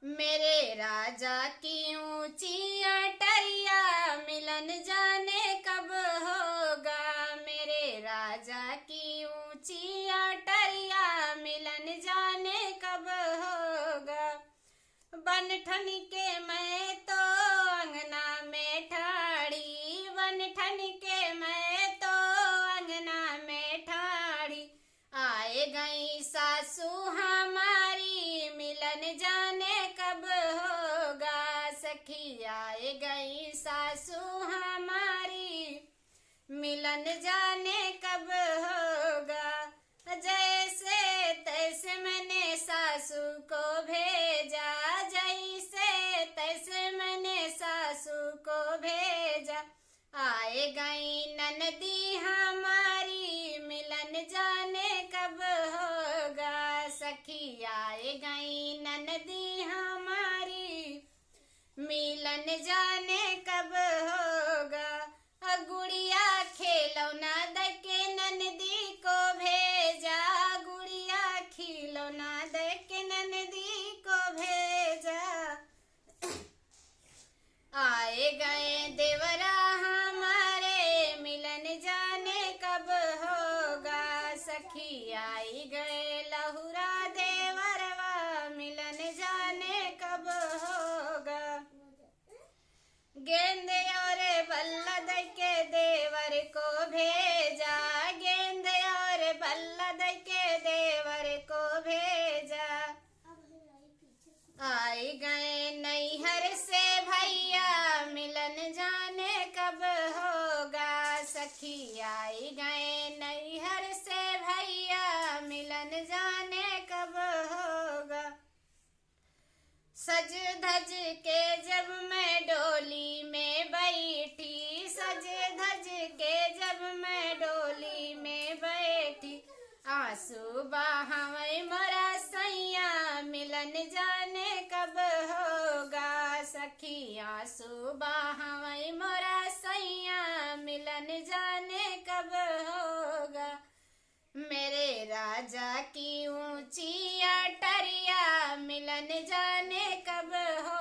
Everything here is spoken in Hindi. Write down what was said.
मेरे राजा की ऊंची अटरिया मिलन जाने कब होगा। मेरे राजा की ऊंची अटरिया मिलन जाने कब होगा। बन ठन के मैं तो अंगना में ठाड़ी, बन ठन के मैं तो अंगना में ठाड़ी। आए गई सासू हमारी मिलन जाने कब होगा। सखी आए गई सासू हमारी मिलन जाने कब होगा। जैसे तैसे मैंने सासू को भेजा, जैसे तैसे मैंने सासू को भेजा। आए गई ननदी हमारी मिलन जाने कब होगा। सखी आए गई ननदी हमारी मिलन जाने कब होगा। गुड़िया खिलौना दके ननदी को भेजा, गुड़िया खिलौना दके ननदी को भेजा। आए गए देवरा हमारे मिलन जाने कब होगा। सखी आई गए लहुरा देवरवा मिलन जाने कब होगा। गेंद और बल्लद के देवर को भेजा, गेंद और बल्लद के देवर को भेजा। आई गए नैहर से भैया मिलन जाने कब होगा। सखी आई गए नैहर से भैया मिलन जाने कब होगा। सज धज के जब मैं डोली में बैठी, सज धज के जब मैं डोली में बैठी। आंसू बहावे मोरा सैया मिलन जाने कब होगा। सखी आंसू बहावे मोरा सैया मिलन जाने कब होगा। मेरे राजा की ऊंची अटरिया मिलन जाने कब होगा।